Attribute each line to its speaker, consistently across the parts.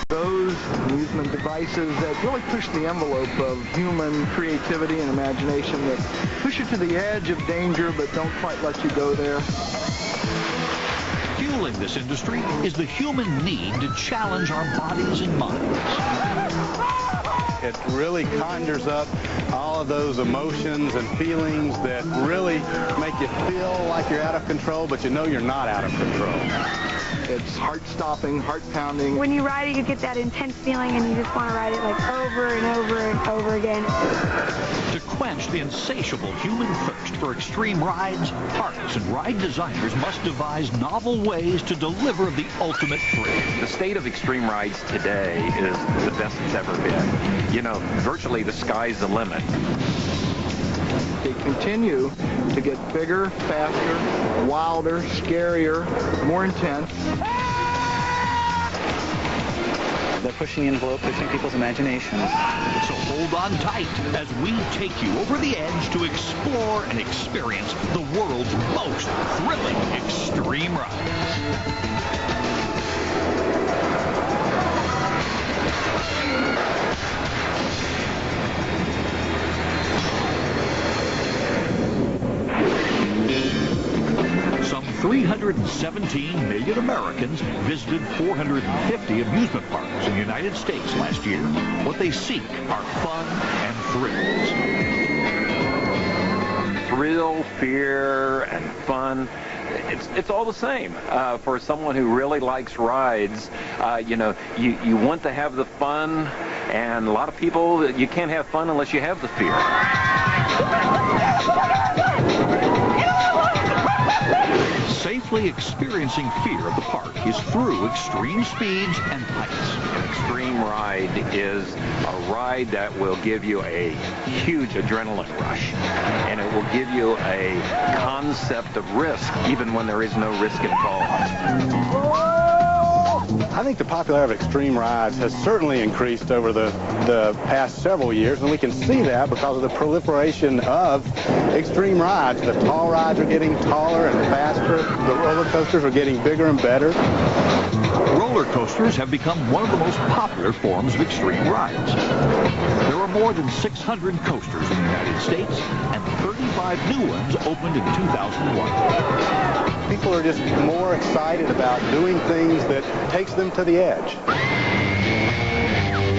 Speaker 1: those amusement devices that really push the envelope of human creativity and imagination, that push you to the edge of danger but don't quite let you go there.
Speaker 2: Fueling this industry is the human need to challenge our bodies and minds.
Speaker 3: It really conjures up all of those emotions and feelings that really make you feel like you're out of control, but you know you're not out of control.
Speaker 1: It's heart-stopping, heart-pounding.
Speaker 4: When you ride it, you get that intense feeling, and you just want to ride it like over and over and over again.
Speaker 2: To quench the insatiable human thirst for extreme rides, parks and ride designers must devise novel ways to deliver the ultimate thrill.
Speaker 5: The state of extreme rides today is the best it's ever been. You know, virtually the sky's the limit.
Speaker 1: They continue to get bigger, faster, wilder, scarier, more intense.
Speaker 6: They're pushing the envelope, pushing people's imaginations.
Speaker 2: So hold on tight as we take you over the edge to explore and experience the world's most thrilling extreme rides. Some 317 million Americans visited 450 amusement parks in the United States last year. What they seek are fun and thrills.
Speaker 5: Thrill, fear, and fun. It's all the same. For someone who really likes rides, you know, you want to have the fun, and a lot of people, you can't have fun unless you have the fear.
Speaker 2: Safely experiencing fear of the park is through extreme speeds and heights.
Speaker 5: An extreme ride is a ride that will give you a huge adrenaline rush, and it will give you a concept of risk, even when there is no risk involved.
Speaker 3: I think the popularity of extreme rides has certainly increased over the past several years, and we can see that because of the proliferation of extreme rides. The tall rides are getting taller and faster. The roller coasters are getting bigger and better.
Speaker 2: Roller coasters have become one of the most popular forms of extreme rides. There are more than 600 coasters in the United States, and 35 new ones opened in 2001.
Speaker 3: People are just more excited about doing things that takes them to the edge.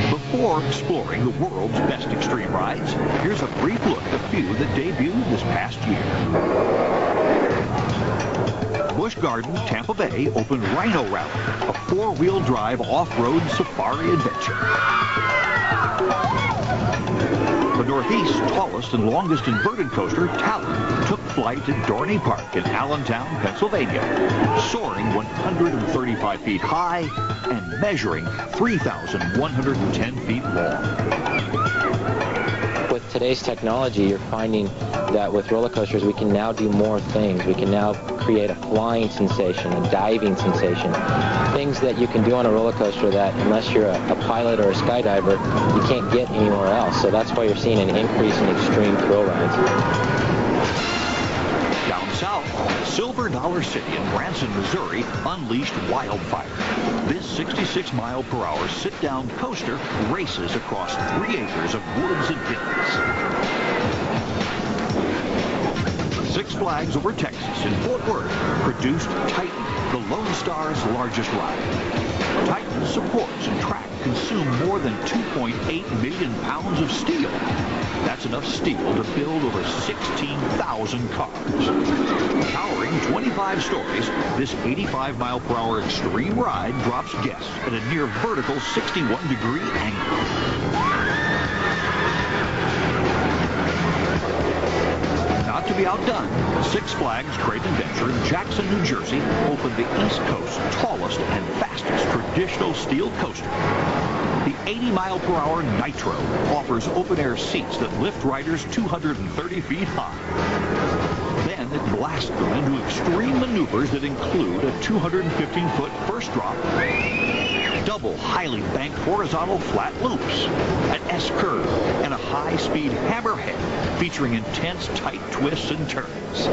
Speaker 2: Before exploring the world's best extreme rides, here's a brief look at a few that debuted this past year. Busch Gardens, Tampa Bay opened Rhino Rally, a four-wheel drive off-road safari adventure. The Northeast's tallest and longest inverted coaster, Talon, took flight at Dorney Park in Allentown, Pennsylvania, soaring 135 feet high and measuring 3,110 feet long.
Speaker 7: With today's technology, you're finding that with roller coasters, we can now do more things. We can now create a flying sensation, a diving sensation, things that you can do on a roller coaster that, unless you're a pilot or a skydiver, you can't get anywhere else. So that's why you're seeing an increase in extreme thrill rides.
Speaker 2: Down south, Silver Dollar City in Branson, Missouri unleashed Wildfire. This 66-mile-per-hour sit-down coaster races across 3 acres of woods and hills. Six Flags Over Texas in Fort Worth produced Titan, the Lone Star's largest ride. Titan's supports and track consume more than 2.8 million pounds of steel. That's enough steel to build over 16,000 cars. Towering 25 stories, this 85-mile-per-hour extreme ride drops guests at a near vertical 61-degree angle. Not to be outdone, Six Flags Great Adventure in Jackson, New Jersey opened the East Coast's tallest and fastest traditional steel coaster. The 80-mile-per-hour Nitro offers open-air seats that lift riders 230 feet high. Then it blasts them into extreme maneuvers that include a 215-foot first drop, double highly banked horizontal flat loops, an S-curve, and a high-speed hammerhead featuring intense tight twists and turns.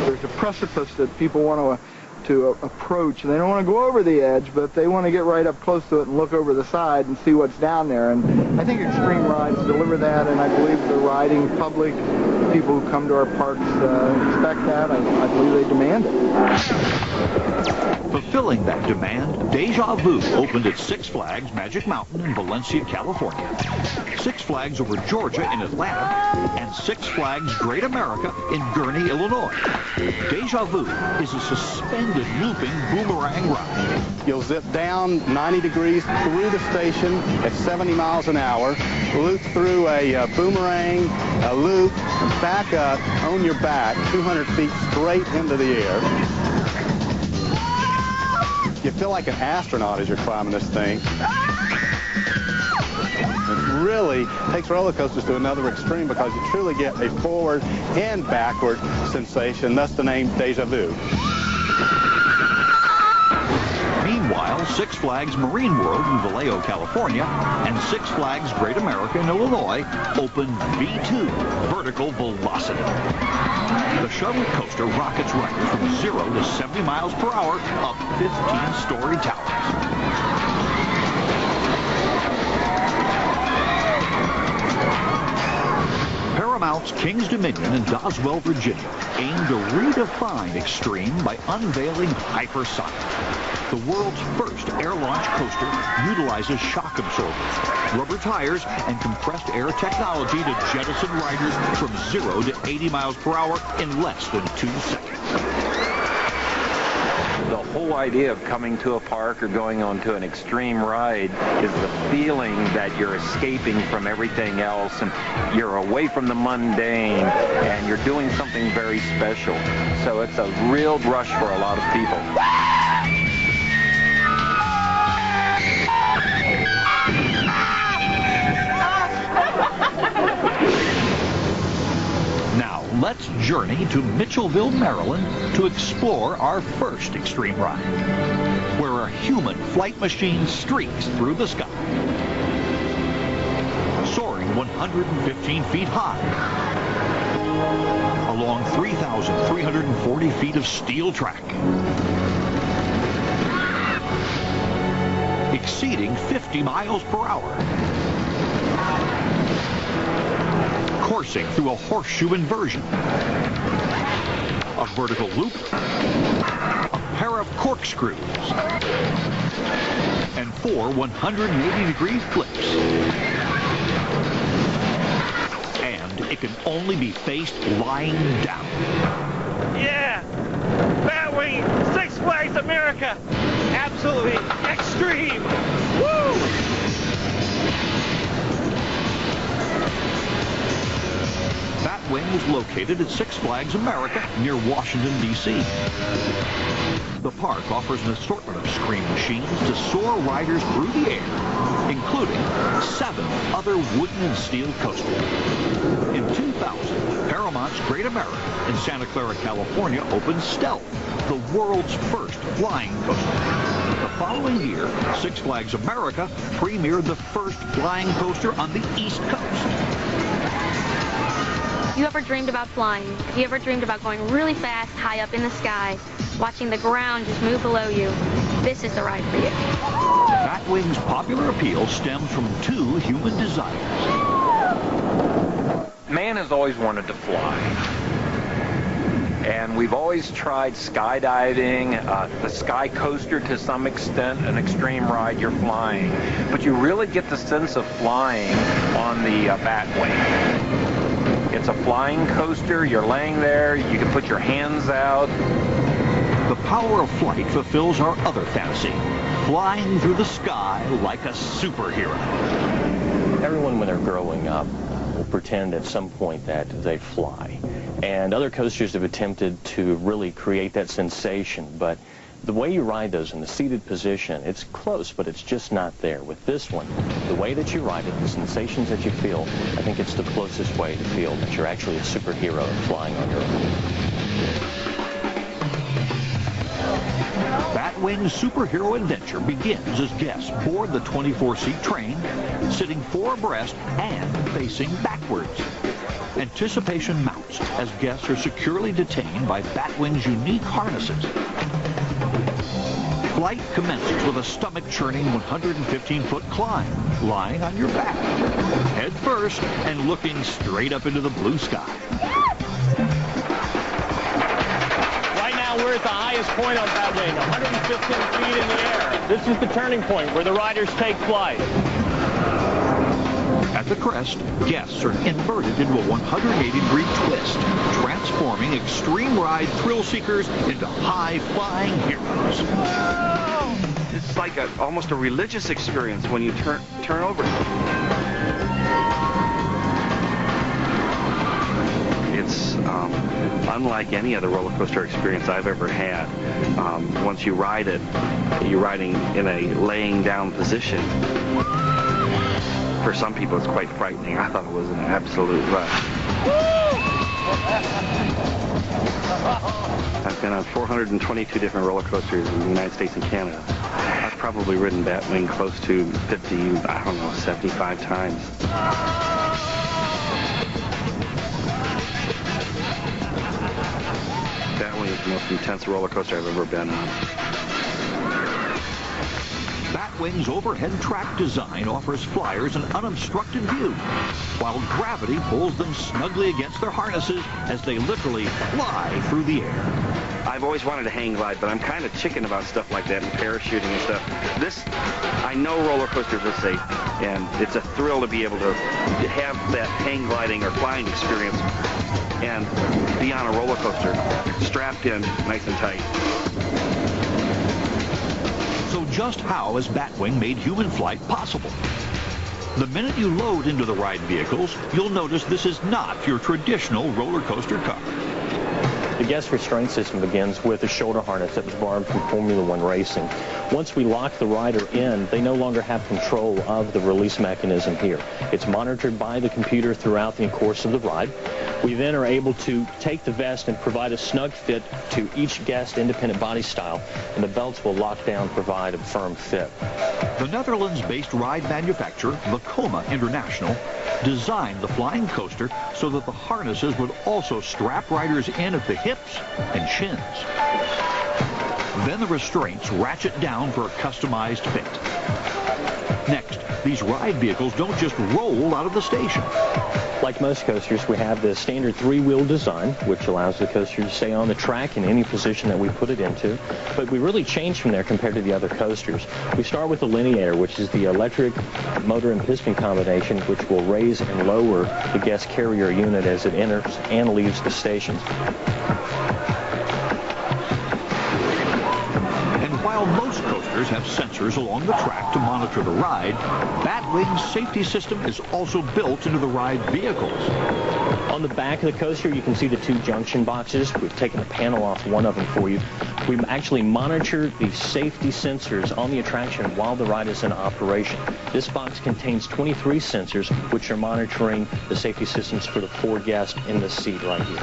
Speaker 1: There's a precipice that people want to to approach. They don't want to go over the edge, but they want to get right up close to it and look over the side and see what's down there. And I think extreme rides deliver that, and I believe the riding public, people who come to our parks, expect that. I believe they demand it.
Speaker 2: Fulfilling that demand, Deja Vu opened at Six Flags Magic Mountain in Valencia, California, Six Flags Over Georgia in Atlanta, and Six Flags Great America in Gurnee, Illinois. Deja Vu is a suspended looping boomerang ride.
Speaker 3: You'll zip down 90 degrees through the station at 70 miles an hour, loop through a boomerang, a loop, back up on your back, 200 feet straight into the air. You feel like an astronaut as you're climbing this thing. It really takes roller coasters to another extreme because you truly get a forward and backward sensation, thus the name Deja Vu.
Speaker 2: Meanwhile, Six Flags Marine World in Vallejo, California, and Six Flags Great America in Illinois opened V2, Vertical Velocity. The shuttle coaster rockets riders from 0 to 70 miles per hour up 15-story towers. Paramount's King's Dominion in Doswell, Virginia, aimed to redefine extreme by unveiling Hypersonic. The world's first air-launched coaster utilizes shock absorbers, rubber tires, and compressed air technology to jettison riders from 0 to 80 miles per hour in less than 2 seconds.
Speaker 5: The whole idea of coming to a park or going onto an extreme ride is the feeling that you're escaping from everything else and you're away from the mundane and you're doing something very special. So it's a real rush for a lot of people.
Speaker 2: Now, let's journey to Mitchellville, Maryland to explore our first extreme ride, where a human flight machine streaks through the sky, soaring 115 feet high, along 3,340 feet of steel track, exceeding 50 miles per hour, coursing through a horseshoe inversion, a vertical loop, a pair of corkscrews, and 4 180-degree flips. And it can only be faced lying down.
Speaker 8: Yeah! Batwing! Six Flags America! Absolutely extreme! Woo!
Speaker 2: Batwing is located at Six Flags America near Washington, D.C. The park offers an assortment of scream machines to soar riders through the air, including 7 other wooden and steel coasters. In 2000, Paramount's Great America in Santa Clara, California opened Stealth, the world's first flying coaster. The following year, Six Flags America premiered the first flying coaster on the East Coast.
Speaker 4: You ever dreamed about flying? Have you ever dreamed about going really fast, high up in the sky, watching the ground just move below you? This is the ride for you.
Speaker 2: Batwing's popular appeal stems from 2 human desires.
Speaker 5: Man has always wanted to fly. And we've always tried skydiving, the sky coaster to some extent, an extreme ride, you're flying. But you really get the sense of flying on the Batwing. It's a flying coaster, you're laying there, you can put your hands out.
Speaker 2: The power of flight fulfills our other fantasy, flying through the sky like a superhero.
Speaker 9: Everyone, when they're growing up, will pretend at some point that they fly. And other coasters have attempted to really create that sensation, but the way you ride those in the seated position, it's close, but it's just not there. With this one, the way that you ride it, the sensations that you feel, I think it's the closest way to feel that you're actually a superhero flying on your own.
Speaker 2: Batwing's superhero adventure begins as guests board the 24-seat train, sitting 4 abreast and facing backwards. Anticipation mounts as guests are securely detained by Batwing's unique harnesses. Flight commences with a stomach-churning 115-foot climb, lying on your back, head first, and looking straight up into the blue sky.
Speaker 9: Right now, we're at the highest point on Batwing, 115 feet in the air. This is the turning point where the riders take flight.
Speaker 2: At the crest, guests are inverted into a 180-degree twist, transforming extreme ride thrill seekers into high-flying heroes.
Speaker 10: Whoa! It's like almost a religious experience when you turn over. It's unlike any other roller coaster experience I've ever had. Once you ride it, you're riding in a laying down position. For some people, it's quite frightening. I thought it was an absolute rush. I've been on 422 different roller coasters in the United States and Canada. I've probably ridden Batwing close to 50, I don't know, 75 times. Batwing is the most intense roller coaster I've ever been on.
Speaker 2: Batwing's overhead track design offers flyers an unobstructed view, while gravity pulls them snugly against their harnesses as they literally fly through the air.
Speaker 10: I've always wanted a hang glide, but I'm kind of chicken about stuff like that and parachuting and stuff. I know roller coasters are safe, and it's a thrill to be able to have that hang gliding or flying experience and be on a roller coaster, strapped in nice and tight.
Speaker 2: So just how has Batwing made human flight possible? The minute you load into the ride vehicles, you'll notice this is not your traditional roller coaster car.
Speaker 9: The guest restraint system begins with a shoulder harness that was borrowed from Formula One racing. Once we lock the rider in, they no longer have control of the release mechanism here. It's monitored by the computer throughout the course of the ride. We then are able to take the vest and provide a snug fit to each guest independent body style, and the belts will lock down, provide a firm fit.
Speaker 2: The Netherlands-based ride manufacturer, Vekoma International, designed the flying coaster so that the harnesses would also strap riders in at the hips and shins. Then the restraints ratchet down for a customized fit. Next, these ride vehicles don't just roll out of the station.
Speaker 9: Like most coasters, we have the standard three-wheel design, which allows the coaster to stay on the track in any position that we put it into. But we really change from there compared to the other coasters. We start with the lineator, which is the electric motor and piston combination, which will raise and lower the guest carrier unit as it enters and leaves the stations.
Speaker 2: While most coasters have sensors along the track to monitor the ride, Batwing's safety system is also built into the ride vehicles.
Speaker 9: On the back of the coaster, you can see the two junction boxes. We've taken the panel off one of them for you. We actually monitor the safety sensors on the attraction while the ride is in operation. This box contains 23 sensors, which are monitoring the safety systems for the 4 guests in the seat right here.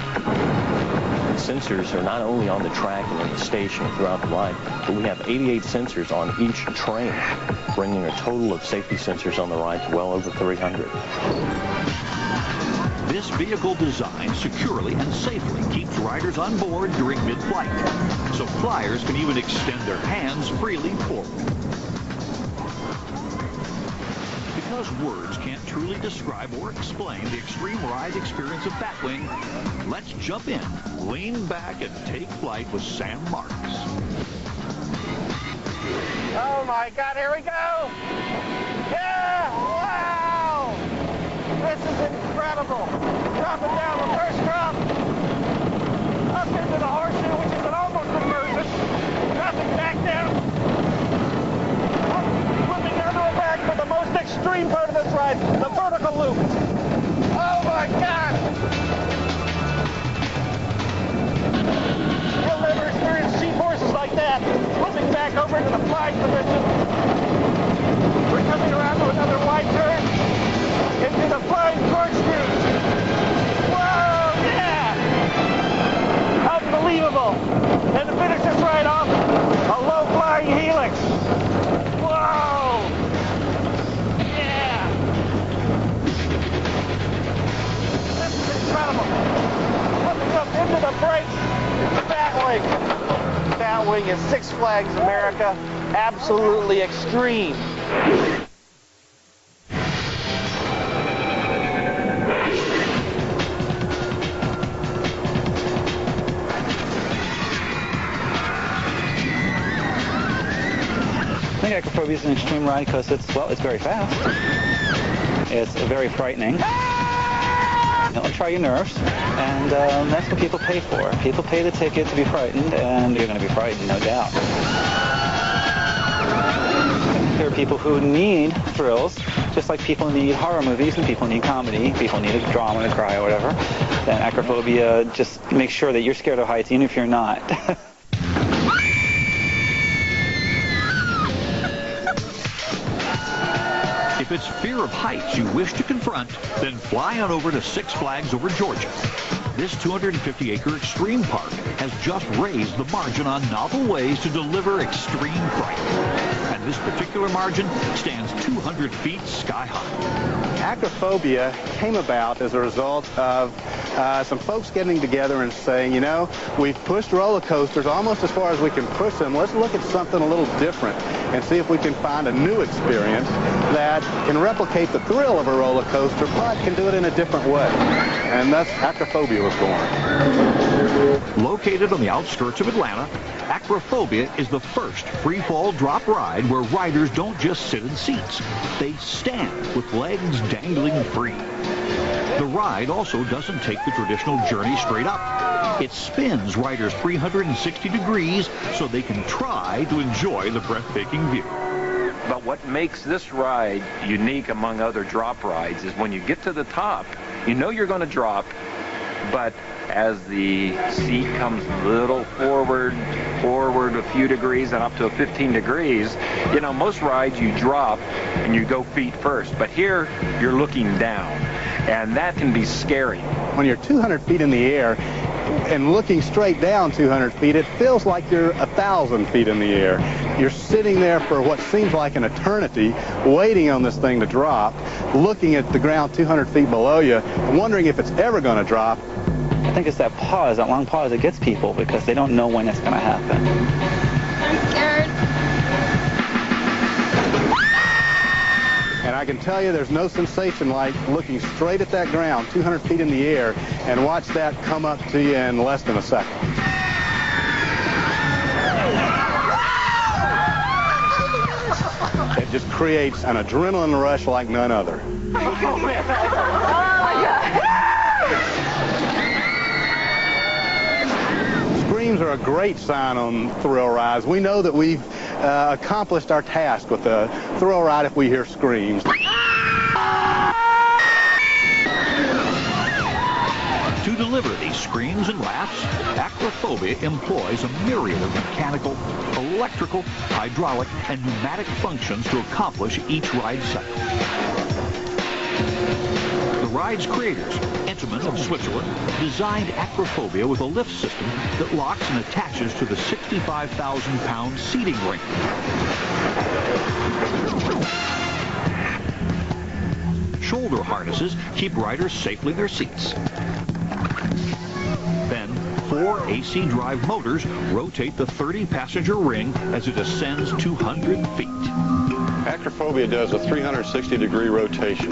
Speaker 9: Sensors are not only on the track and in the station throughout the ride, but we have 88 sensors on each train, bringing a total of safety sensors on the ride to well over 300.
Speaker 2: This vehicle design securely and safely keeps riders on board during mid-flight, so flyers can even extend their hands freely forward. Because words can't truly describe or explain the extreme ride experience of Batwing, let's jump in, lean back, and take flight with Sam Marks.
Speaker 8: Oh my God, here we go! Yeah! Wow! This is incredible! Dropping down the first drop, up into the horseshoe, which is an almost inversion, dropping back down, flipping down to a back for the most extreme part of this ride, the vertical loop. Oh my God! You'll never experience G-forces like that. Flipping back over into the flying position. We're coming around to another wide turn into the flying corkscrew. Whoa, yeah! Unbelievable. And to finish this ride off, a low flying helix. Whoa! Yeah! This is incredible. Flipping up into the brakes. Batwing. Batwing is Six Flags America Absolutely Extreme.
Speaker 6: I think Acrophobia is an extreme ride because it's very fast. It's very frightening. It'll try your nerves, and that's what people pay for. People pay the ticket to be frightened, and you're going to be frightened, no doubt. There are people who need thrills, just like people need horror movies and people need comedy. People need a drama to cry or whatever. Then Acrophobia just makes sure that you're scared of heights, even if you're not.
Speaker 2: If it's fear of heights you wish to confront, then fly on over to Six Flags over Georgia. This 250-acre extreme park has just raised the margin on novel ways to deliver extreme fright. And this particular margin stands 200 feet sky high.
Speaker 3: Acrophobia came about as a result of some folks getting together and saying, you know, we've pushed roller coasters almost as far as we can push them. Let's look at something a little different and see if we can find a new experience that can replicate the thrill of a roller coaster, but can do it in a different way. And thus, Acrophobia was born.
Speaker 2: Located on the outskirts of Atlanta, Acrophobia is the first free-fall drop ride where riders don't just sit in seats. They stand with legs dangling free. The ride also doesn't take the traditional journey straight up. It spins riders 360 degrees so they can try to enjoy the breathtaking view.
Speaker 5: But what makes this ride unique among other drop rides is when you get to the top, you know you're going to drop, but as the seat comes a little forward a few degrees and up to 15 degrees, you know, most rides you drop and you go feet first, but here you're looking down, and that can be scary.
Speaker 3: When you're 200 feet in the air and looking straight down 200 feet, it feels like you're 1,000 feet in the air. You're sitting there for what seems like an eternity, waiting on this thing to drop, looking at the ground 200 feet below you, wondering if it's ever going to drop.
Speaker 6: I think it's that pause, that long pause that gets people because they don't know when it's going to happen.
Speaker 4: I'm scared.
Speaker 3: And I can tell you there's no sensation like looking straight at that ground 200 feet in the air and watch that come up to you in less than a second. It just creates an adrenaline rush like none other.
Speaker 8: Oh my God.
Speaker 3: Screams are a great sign on thrill rides. We know that we've accomplished our task with a thrill ride if we hear screams.
Speaker 2: To deliver these screams and laughs, Acrophobia employs a myriad of mechanical, electrical, hydraulic, and pneumatic functions to accomplish each ride cycle. The ride's creators, Intamin of Switzerland, designed Acrophobia with a lift system that locks and attaches to the 65,000-pound seating ring. Shoulder harnesses keep riders safely in their seats. Then, 4 AC drive motors rotate the 30-passenger ring as it ascends 200 feet.
Speaker 11: Acrophobia does a 360-degree rotation.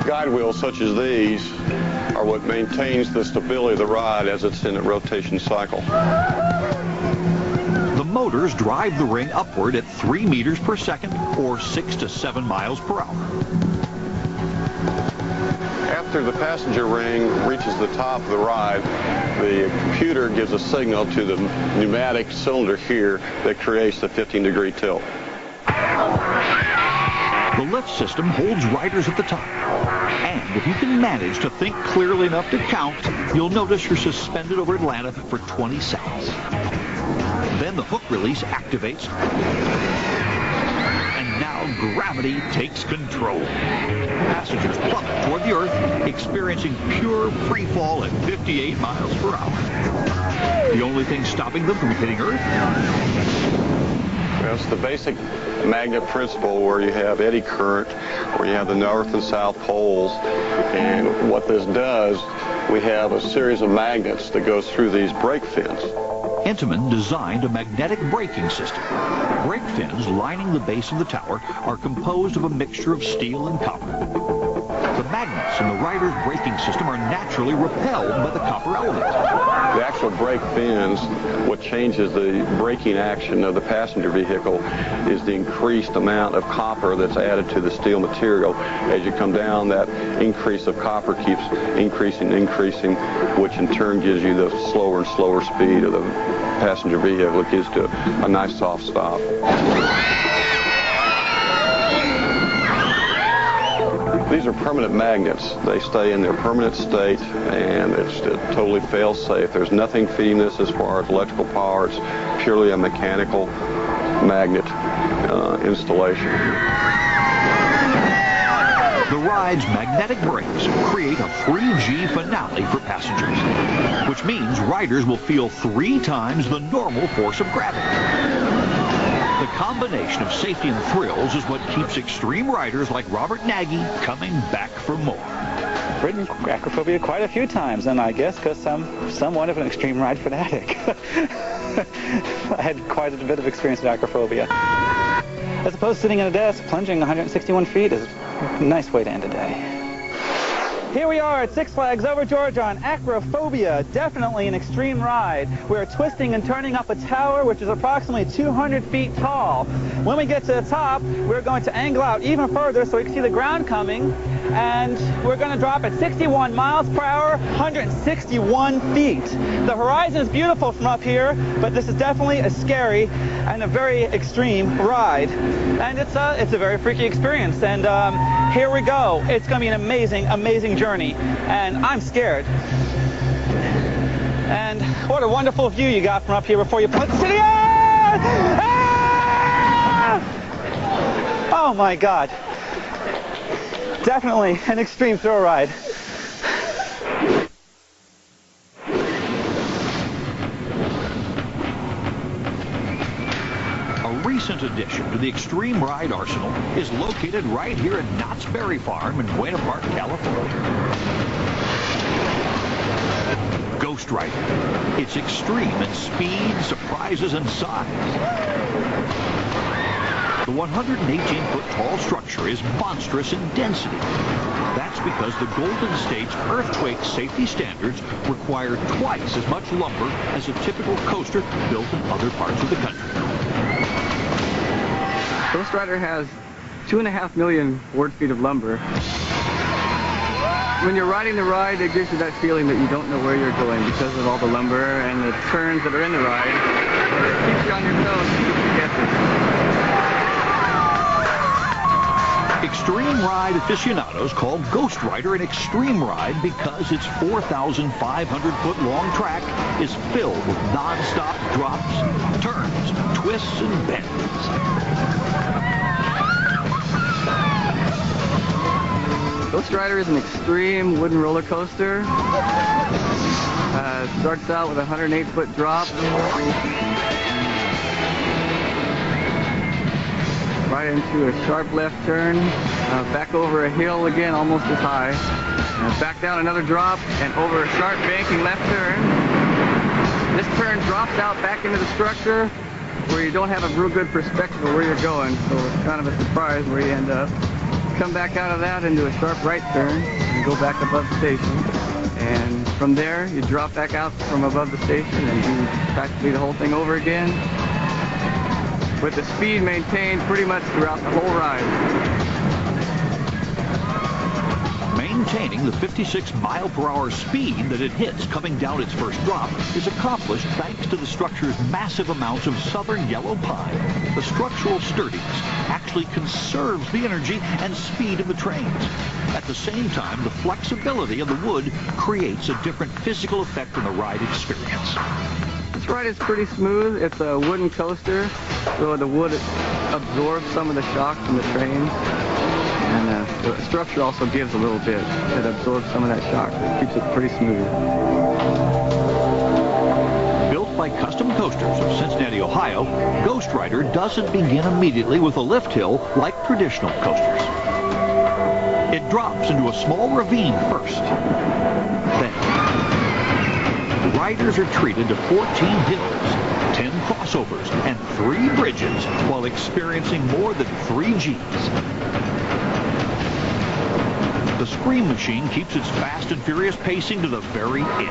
Speaker 11: Guide wheels such as these are what maintains the stability of the ride as it's in a rotation cycle.
Speaker 2: The motors drive the ring upward at 3 meters per second or 6 to 7 miles per hour.
Speaker 11: After the passenger ring reaches the top of the ride, the computer gives a signal to the pneumatic cylinder here that creates the 15-degree tilt.
Speaker 2: The lift system holds riders at the top. And if you can manage to think clearly enough to count, you'll notice you're suspended over Atlanta for 20 seconds. Then the hook release activates, and now gravity takes control. Passengers plummet toward the earth, experiencing pure free fall at 58 miles per hour. The only thing stopping them from hitting earth?
Speaker 11: It's the basic magnet principle where you have eddy current, where you have the north and south poles. And what this does, we have a series of magnets that goes through these brake fins.
Speaker 2: Intamin designed a magnetic braking system. Brake fins lining the base of the tower are composed of a mixture of steel and copper. The magnets in the rider's braking system are naturally repelled by the copper element.
Speaker 11: The actual brake fins, what changes the braking action of the passenger vehicle is the increased amount of copper that's added to the steel material. As you come down, that increase of copper keeps increasing, which in turn gives you the slower and slower speed of the passenger vehicle. It gives to a nice soft stop. These are permanent magnets. They stay in their permanent state, and it's totally fail-safe. There's nothing feeding this as far as electrical power. It's purely a mechanical magnet installation.
Speaker 2: The ride's magnetic brakes create a 3G finale for passengers, which means riders will feel 3 times the normal force of gravity. The combination of safety and thrills is what keeps extreme riders like Robert Nagy coming back for more.
Speaker 6: Ridden Acrophobia quite a few times, and I guess because I'm somewhat of an extreme ride fanatic. I had quite a bit of experience with Acrophobia. I suppose sitting at a desk, plunging 161 feet is a nice way to end a day. Here we are at Six Flags Over Georgia on Acrophobia, definitely an extreme ride. We're twisting and turning up a tower which is approximately 200 feet tall. When we get to the top, we're going to angle out even further so we can see the ground coming, and we're going to drop at 61 miles per hour, 161 feet. The horizon is beautiful from up here, but this is definitely a scary and a very extreme ride. And it's a very freaky experience, and here we go. It's going to be an amazing, amazing journey, and I'm scared. And what a wonderful view you got from up here before you put the city on! Ah! Oh my God. Definitely an extreme thrill ride.
Speaker 2: A recent addition to the Extreme Ride arsenal is located right here at Knott's Berry Farm in Buena Park, California. Ghost Rider. It's extreme in speed, surprises, and size. The 118-foot tall structure is monstrous in density. That's because the Golden State's earthquake safety standards require twice as much lumber as a typical coaster built in other parts of the country.
Speaker 12: Ghost Rider has 2.5 million board feet of lumber. When you're riding the ride, it gives you that feeling that you don't know where you're going because of all the lumber and the turns that are in the ride. It keeps you on your toes, keeps you guessing.
Speaker 2: Extreme ride aficionados call Ghost Rider an extreme ride because its 4,500-foot long track is filled with non-stop drops, turns, twists, and bends.
Speaker 12: Ghost Rider is an extreme wooden roller coaster. It starts out with a 108-foot drop. Right into a sharp left turn, back over a hill again, almost as high, back down another drop, and over a sharp banking left turn. This turn drops out back into the structure where you don't have a real good perspective of where you're going, so it's kind of a surprise where you end up. Come back out of that into a sharp right turn and go back above the station. And from there, you drop back out from above the station and do practically the whole thing over again, with the speed maintained pretty much throughout the whole ride.
Speaker 2: Maintaining the 56-mile-per-hour speed that it hits coming down its first drop is accomplished thanks to the structure's massive amounts of southern yellow pine. The structural sturdiness actually conserves the energy and speed of the trains. At the same time, the flexibility of the wood creates a different physical effect on the ride experience.
Speaker 12: This ride is pretty smooth. It's a wooden coaster, so the wood absorbs some of the shock from the trains. And the structure also gives a little bit. It absorbs some of that shock. It keeps it pretty smooth.
Speaker 2: Built by Custom Coasters of Cincinnati, Ohio, Ghost Rider doesn't begin immediately with a lift hill like traditional coasters. It drops into a small ravine first. Then, riders are treated to 14 hills crossovers and 3 bridges while experiencing more than 3 Gs. The Scream Machine keeps its fast and furious pacing to the very end.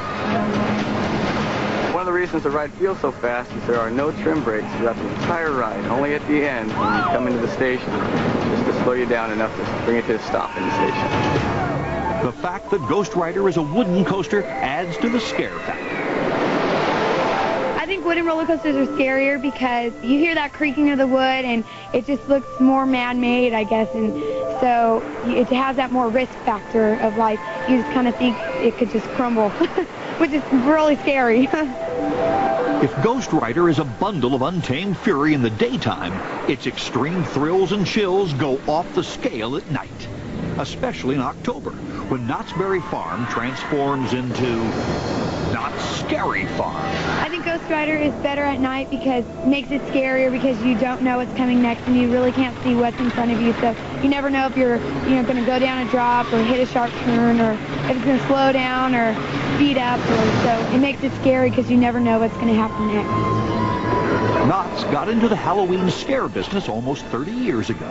Speaker 12: One of the reasons the ride feels so fast is there are no trim brakes throughout the entire ride, only at the end when you come into the station, just to slow you down enough to bring it to a stop in the station.
Speaker 2: The fact that Ghost Rider is a wooden coaster adds to the scare factor.
Speaker 13: I think wooden roller coasters are scarier because you hear that creaking of the wood and it just looks more man-made, I guess, and so it has that more risk factor of like, you just kind of think it could just crumble, which is really scary.
Speaker 2: If Ghost Rider is a bundle of untamed fury in the daytime, its extreme thrills and chills go off the scale at night, especially in October, when Knott's Berry Farm transforms into Knott's Scary Farm.
Speaker 13: I think Ghost Rider is better at night because it makes it scarier because you don't know what's coming next and you really can't see what's in front of you. So you never know if you're going to go down a drop or hit a sharp turn or if it's going to slow down or speed up. So it makes it scary because you never know what's going to happen next.
Speaker 2: Knott's got into the Halloween scare business almost 30 years ago.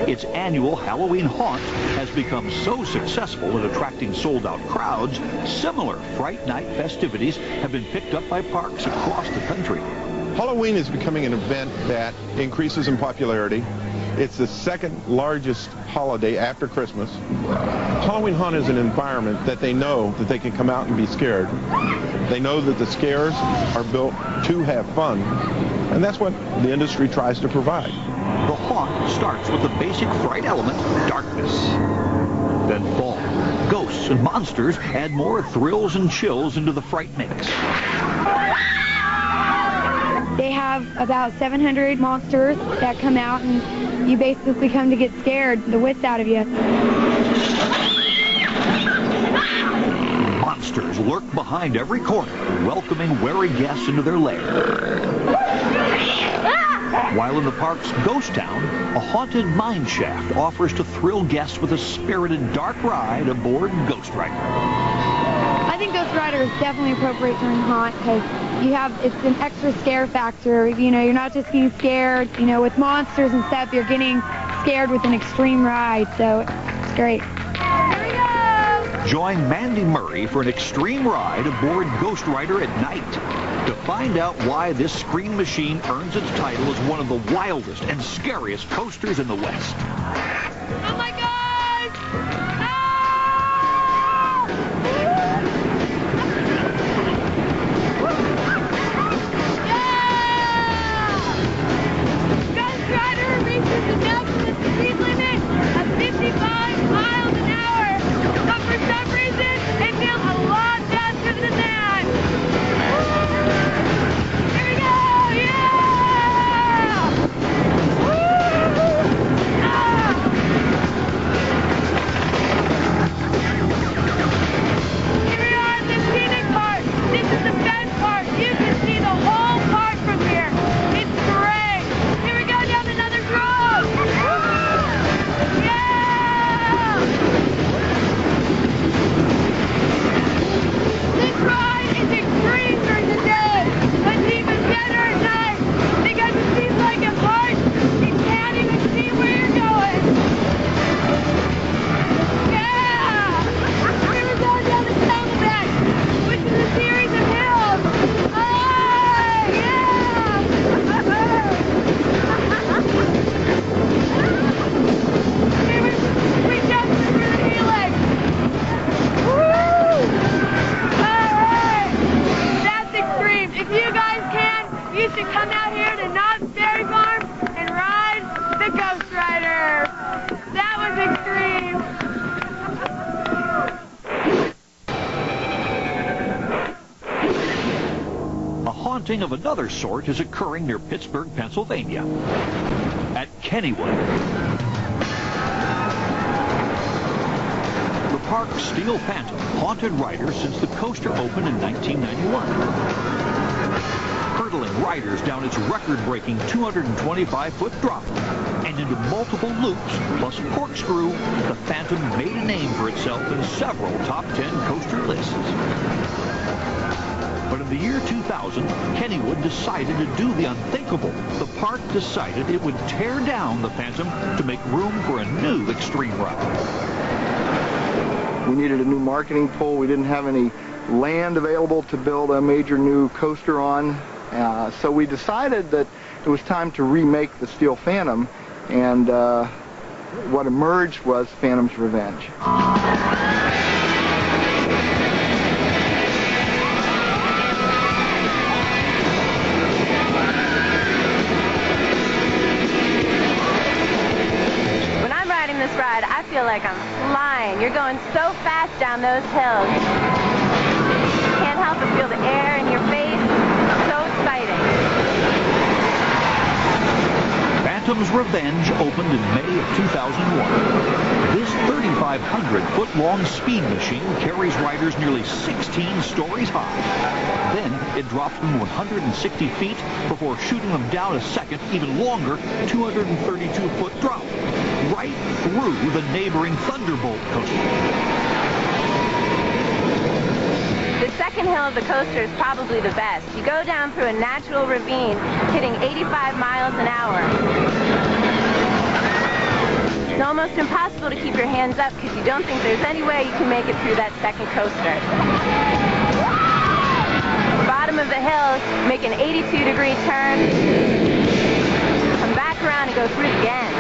Speaker 2: Its annual Halloween haunt has become so successful at attracting sold-out crowds, similar Fright Night festivities have been picked up by parks across the country.
Speaker 14: Halloween is becoming an event that increases in popularity. It's the second largest holiday after Christmas. Halloween Haunt is an environment that they know that they can come out and be scared. They know that the scares are built to have fun, and that's what the industry tries to provide.
Speaker 2: The haunt starts with the basic fright element, darkness. Then fall, ghosts, and monsters add more thrills and chills into the fright mix.
Speaker 13: They have about 700 monsters that come out, and you basically come to get scared, the wits out of you.
Speaker 2: Monsters lurk behind every corner, welcoming wary guests into their lair. While in the park's ghost town, a haunted mine shaft offers to thrill guests with a spirited dark ride aboard Ghost Rider.
Speaker 13: I think Ghost Rider is definitely appropriate during haunt because it's an extra scare factor. You're not just being scared, with monsters and stuff, you're getting scared with an extreme ride, so it's great. Here we go!
Speaker 2: Join Mandy Murray for an extreme ride aboard Ghost Rider at night. To find out why this Scream Machine earns its title as one of the wildest and scariest coasters in the West.
Speaker 13: Oh my God! Ghost Rider reaches the maximum speed limit of 55 miles an hour, but for some reason it feels a lot faster than that. Here we go! Yeah! Here we are at the scenic part. This is the best part. You can see the whole park from here. It's great. Here we go down another road. Yeah! This ride is extreme during the day, but it's even better at night because it seems like at parts you can't even see where you're going. Yeah! Here we go down the Camelback, which is a series of hills. Oh, yeah! Here we jump through the helix. Woo! Alright! That's extreme. If you guys can, you should come out here to Knott's Berry Farm and ride the Ghost Rider. That was extreme.
Speaker 2: A haunting of another sort is occurring near Pittsburgh, Pennsylvania, at Kennywood. The park's Steel Phantom haunted riders since the coaster opened in 1991. Hurdling riders down its record-breaking 225-foot drop and into multiple loops plus a corkscrew, the Phantom made a name for itself in several top 10 coaster lists. But But in the year 2000, Kennywood decided to do the unthinkable. The park decided it would tear down the Phantom to make room for a new extreme ride.
Speaker 1: We needed a new marketing pull. We didn't have any land available to build a major new coaster on. So we decided that it was time to remake the Steel Phantom, and what emerged was Phantom's Revenge.
Speaker 15: When I'm riding this ride, I feel like I'm flying. You're going so fast down those hills. You can't help but feel the air in your face. So exciting.
Speaker 2: Phantom's Revenge opened in May of 2001. This 3,500-foot-long speed machine carries riders nearly 16 stories high. Then it drops them 160 feet before shooting them down a second, even longer, 232-foot drop, right through the neighboring Thunderbolt coaster.
Speaker 15: The second hill of the coaster is probably the best. You go down through a natural ravine, hitting 85 miles an hour. It's almost impossible to keep your hands up because you don't think there's any way you can make it through that second coaster. Bottom of the hill, make an 82-degree turn, come back around and go through it again.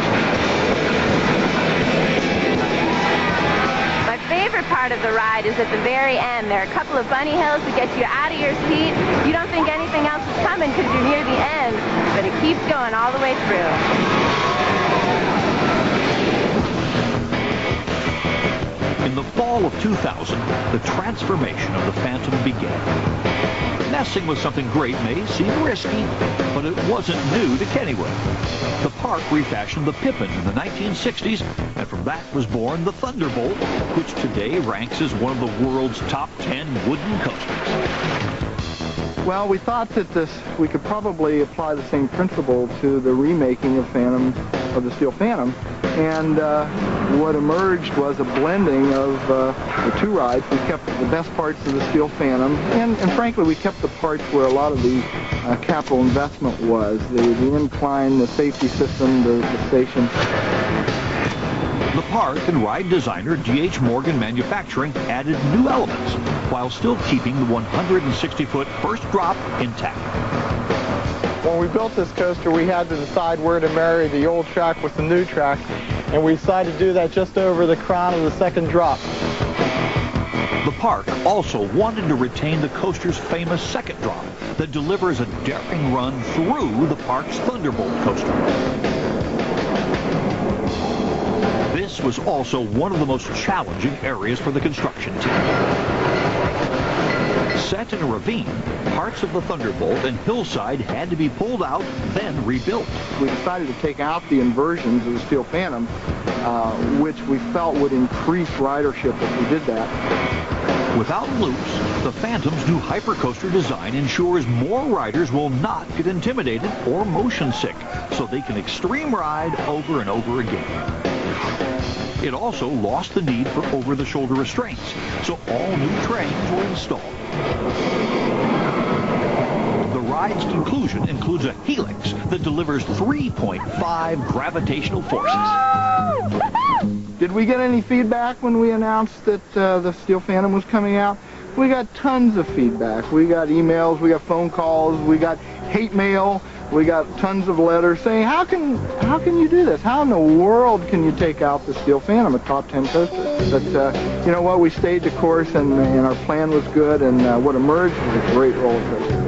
Speaker 15: My favorite part of the ride is at the very end. There are a couple of bunny hills that get you out of your seat. You don't think anything else is coming because you're near the end, but it keeps going all the way through.
Speaker 2: In the fall of 2000, the transformation of the Phantom began. Messing with something great may seem risky, but it wasn't new to Kennywood. The park refashioned the Pippin in the 1960s, and from that was born the Thunderbolt, which today ranks as one of the world's top 10 wooden coasters.
Speaker 1: Well, we thought that we could probably apply the same principle to the remaking of the Steel Phantom, and what emerged was a blending of the two rides. We kept the best parts of the Steel Phantom, and frankly, we kept the parts where a lot of the capital investment was, the incline, the safety system, the station.
Speaker 2: The park and ride designer D.H. Morgan Manufacturing added new elements while still keeping the 160-foot first drop intact.
Speaker 1: When we built this coaster, we had to decide where to marry the old track with the new track, and we decided to do that just over the crown of the second drop.
Speaker 2: The park also wanted to retain the coaster's famous second drop that delivers a daring run through the park's Thunderbolt coaster. This was also one of the most challenging areas for the construction team. Set in a ravine, parts of the Thunderbolt and hillside had to be pulled out, then rebuilt.
Speaker 1: We decided to take out the inversions of the Steel Phantom, which we felt would increase ridership if we did that.
Speaker 2: Without loops, the Phantom's new hypercoaster design ensures more riders will not get intimidated or motion sick, so they can extreme ride over and over again. It also lost the need for over-the-shoulder restraints, so all new trains were installed. The ride's conclusion includes a helix that delivers 3.5 gravitational forces.
Speaker 1: Did we get any feedback when we announced that the Steel Phantom was coming out? We got tons of feedback. We got emails, we got phone calls, we got hate mail, we got tons of letters saying, how can you do this? How in the world can you take out the Steel Phantom, a top 10 coaster? But you know what, we stayed the course, and our plan was good, and what emerged was a great roller coaster.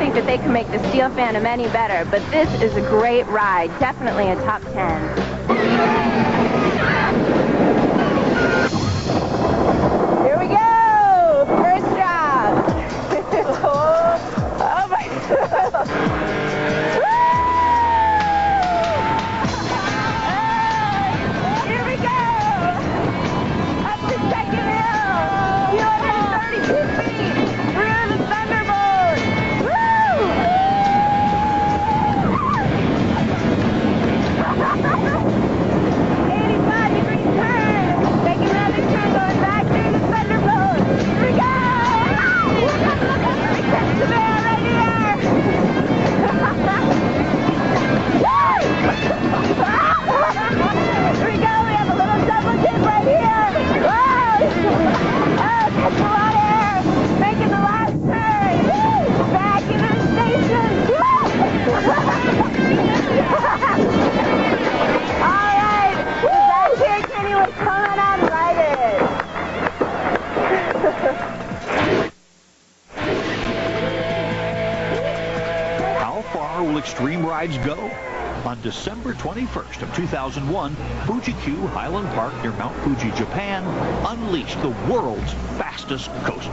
Speaker 15: That they could make the Steel Phantom any better, but this is a great ride, definitely a top 10. Here we go! First drop! Oh my God! Here we go! Up the second hill! 232 feet! Through the Thunderbolt! Woo!
Speaker 2: extreme rides go? On December 21st of 2001, Fuji-Q Highland Park near Mount Fuji, Japan, unleashed the world's fastest coaster.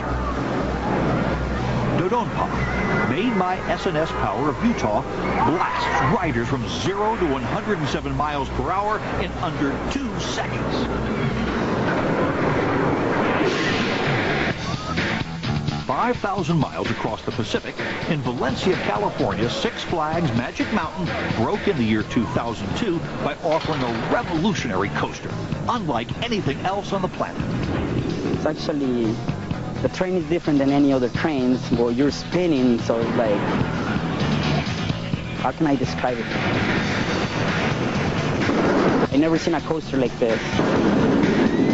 Speaker 2: Dodonpa, made by S&S Power of Utah, blasts riders from 0 to 107 miles per hour in under 2 seconds. 5,000 miles across the Pacific, in Valencia, California, Six Flags Magic Mountain broke in the year 2002 by offering a revolutionary coaster, unlike anything else on the planet.
Speaker 16: It's actually, the train is different than any other trains. Well, you're spinning, so it's like, how can I describe it? I never seen a coaster like this.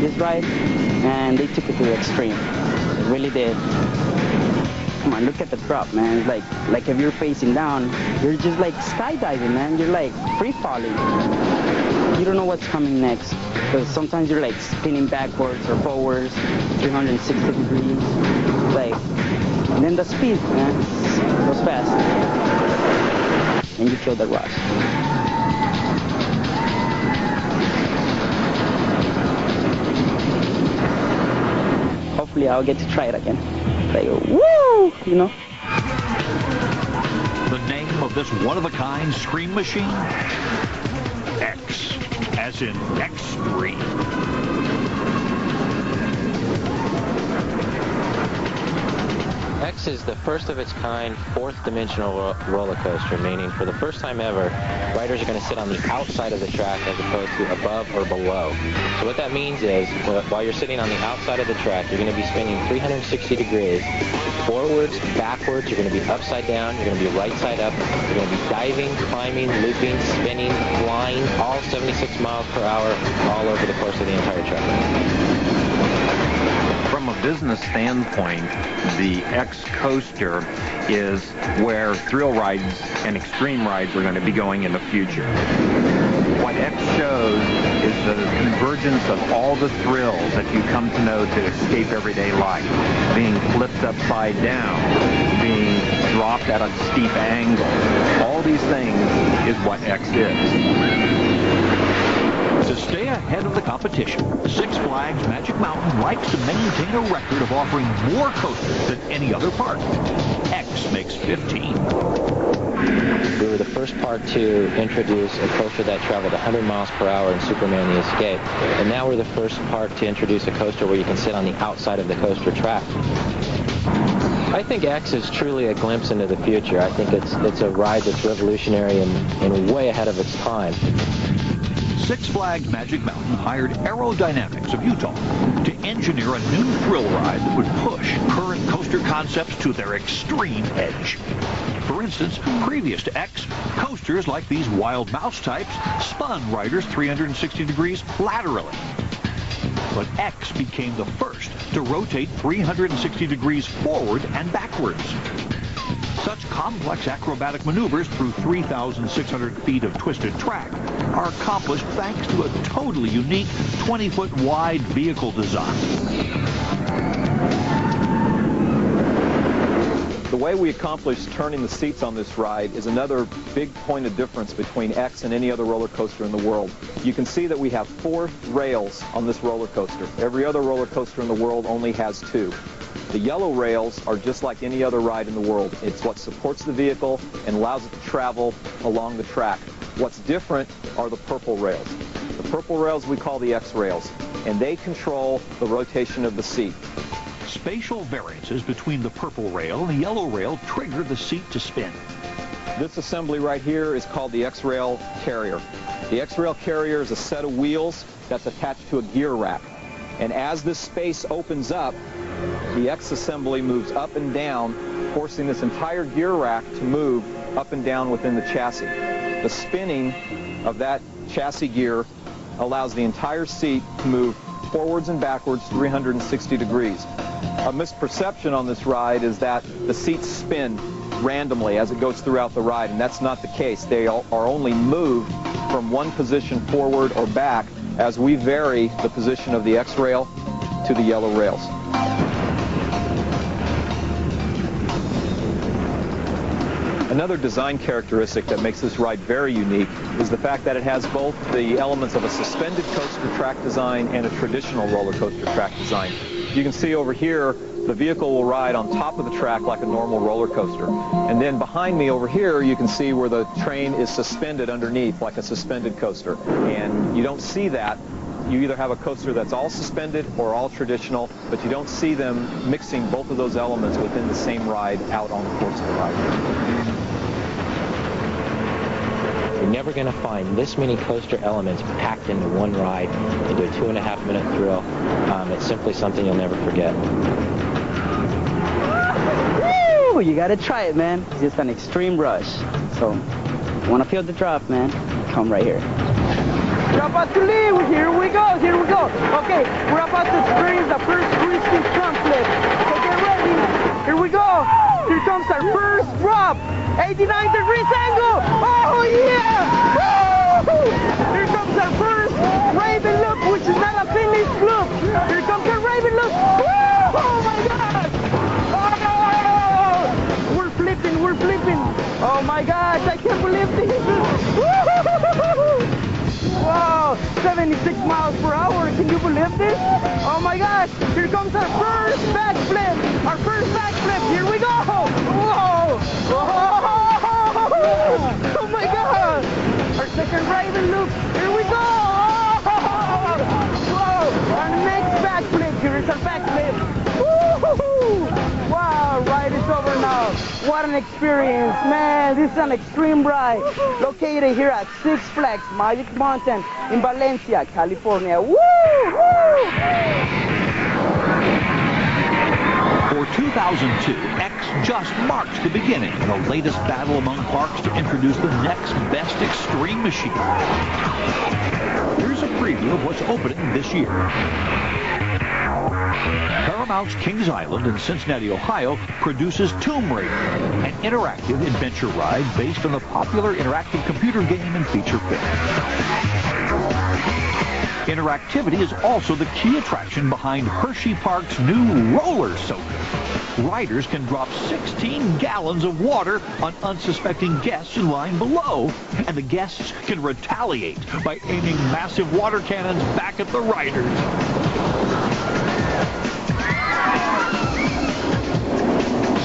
Speaker 16: This ride, and they took it to the extreme. They really did. Come on, look at the drop, man. It's like if you're facing down, you're just like skydiving, man. You're like free falling. You don't know what's coming next. Because sometimes you're like spinning backwards or forwards, 360 degrees. Like, and then the speed, man, it goes fast. And you feel the rush. Hopefully I'll get to try it again. Like, woo, you know.
Speaker 2: The name of this one-of-a-kind scream machine? X, as in extreme.
Speaker 7: X is the first of its kind fourth-dimensional roller coaster, meaning for the first time ever, riders are going to sit on the outside of the track as opposed to above or below. So what that means is, while you're sitting on the outside of the track, you're going to be spinning 360 degrees, forwards, backwards, you're going to be upside down, you're going to be right side up, you're going to be diving, climbing, looping, spinning, flying, all 76 miles per hour, all over the course of the entire track.
Speaker 5: From a business standpoint, the X coaster is where thrill rides and extreme rides are going to be going in the future. What X shows is the convergence of all the thrills that you come to know to escape everyday life. Being flipped upside down, being dropped at a steep angle. All these things is what X is.
Speaker 2: To stay ahead of the competition, Six Flags Magic Mountain likes to maintain a record of offering more coasters than any other park. X makes 15.
Speaker 7: We were the first park to introduce a coaster that traveled 100 miles per hour in Superman the Escape. And now we're the first park to introduce a coaster where you can sit on the outside of the coaster track. I think X is truly a glimpse into the future. I think it's a ride that's revolutionary and way ahead of its time.
Speaker 2: Six Flags Magic Mountain hired Aerodynamics of Utah to engineer a new thrill ride that would push current coaster concepts to their extreme edge. For instance, previous to X, coasters like these Wild Mouse types spun riders 360 degrees laterally. But X became the first to rotate 360 degrees forward and backwards. Such complex acrobatic maneuvers through 3,600 feet of twisted track are accomplished thanks to a totally unique 20-foot wide vehicle design.
Speaker 17: The way we accomplished turning the seats on this ride is another big point of difference between X and any other roller coaster in the world. You can see that we have 4 rails on this roller coaster. Every other roller coaster in the world only has 2. The yellow rails are just like any other ride in the world. It's what supports the vehicle and allows it to travel along the track. What's different are the purple rails. The purple rails we call the X rails, and they control the rotation of the seat.
Speaker 2: Spatial variances between the purple rail and the yellow rail trigger the seat to spin.
Speaker 17: This assembly right here is called the X-Rail carrier. The X-Rail carrier is a set of wheels that's attached to a gear rack. And as this space opens up, the X assembly moves up and down, forcing this entire gear rack to move up and down within the chassis. The spinning of that chassis gear allows the entire seat to move forwards and backwards 360 degrees. A misperception on this ride is that the seats spin randomly as it goes throughout the ride, and that's not the case. They are only moved from one position forward or back as we vary the position of the X-rail to the yellow rails. Another design characteristic that makes this ride very unique is the fact that it has both the elements of a suspended coaster track design and a traditional roller coaster track design. You can see over here, the vehicle will ride on top of the track like a normal roller coaster. And then behind me over here, you can see where the train is suspended underneath like a suspended coaster. And you don't see that. You either have a coaster that's all suspended or all traditional, but you don't see them mixing both of those elements within the same ride out on the course of the ride.
Speaker 7: You're never going to find this many coaster elements packed into one ride into a 2.5-minute thrill. It's simply something you'll never forget.
Speaker 16: Woo! You got to try it, man. It's just an extreme rush. So, want to feel the drop, man? Come right here.
Speaker 8: We're about to leave. Here we go. Here we go. Okay, we're about to experience the first twisting front flip. So get ready. Here we go. Here comes our first drop. 89 degrees angle. Oh yeah! Woo! Here comes our first Raven loop, which is not a finished loop. Here comes our Raven loop. Woo! Oh my God! Oh! We're flipping. We're flipping. Oh my gosh! I can't believe this. Woo! Wow, 76 miles per hour. Can you believe this? Oh my gosh, here comes our first backflip. Our first backflip. Here we go. Whoa. Oh my God. Our second Raven loop. Here we go. Whoa. Our next backflip. Here is our backflip. Woo-hoo-hoo. Wow, ride is over now. What an experience, man. This is an extreme ride located here at Six Flags Magic Mountain in Valencia, California. Woo! Woo!
Speaker 2: For 2002, X just marks the beginning of the latest battle among parks to introduce the next best extreme machine. Here's a preview of what's opening this year. Paramount's Kings Island in Cincinnati, Ohio, produces Tomb Raider, an interactive adventure ride based on the popular interactive computer game and feature film. Interactivity is also the key attraction behind Hershey Park's new roller soaker. Riders can drop 16 gallons of water on unsuspecting guests in line below, and the guests can retaliate by aiming massive water cannons back at the riders.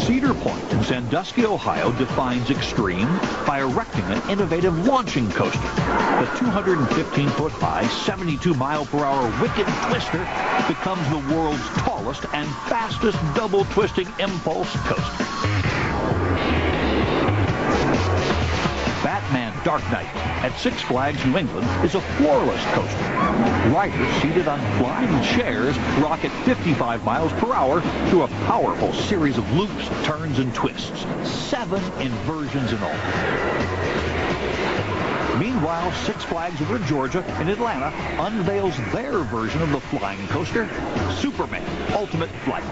Speaker 2: Cedar Point in Sandusky, Ohio defines extreme by erecting an innovative launching coaster. The 215-foot high, 72-mile-per-hour Wicked Twister becomes the world's tallest and fastest double-twisting impulse coaster. Batman Dark Knight at Six Flags New England is a floorless coaster. Riders seated on flying chairs rock at 55 miles per hour through a powerful series of loops, turns, and twists. 7 inversions in all. Meanwhile, Six Flags over in Georgia and Atlanta unveils their version of the flying coaster, Superman Ultimate Flight.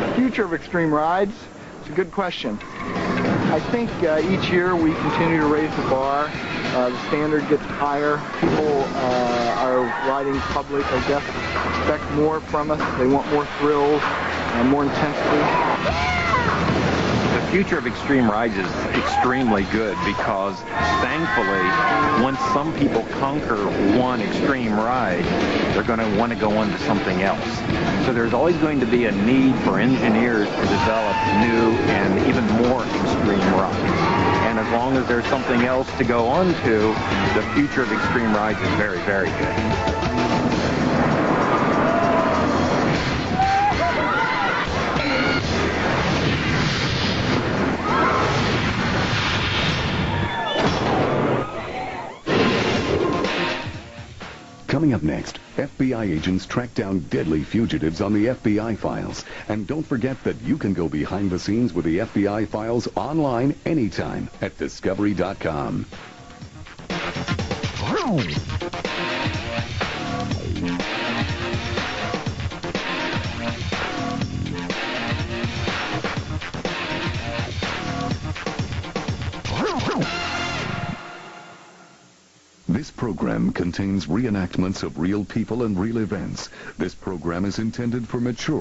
Speaker 1: The future of extreme rides? It's a good question. I think each year we continue to raise the bar. The standard gets higher. People, our riding public, I guess, expect more from us. They want more thrills, more intensity.
Speaker 5: The future of extreme rides is extremely good because, thankfully, once some people conquer one extreme ride, they're going to want to go on to something else. So there's always going to be a need for engineers to develop new and even more extreme rides. And as long as there's something else to go on to, the future of extreme rides is very, very good.
Speaker 18: Coming up next, FBI agents track down deadly fugitives on the FBI files. And don't forget that you can go behind the scenes with the FBI files online anytime at discovery.com. This program contains reenactments of real people and real events. This program is intended for mature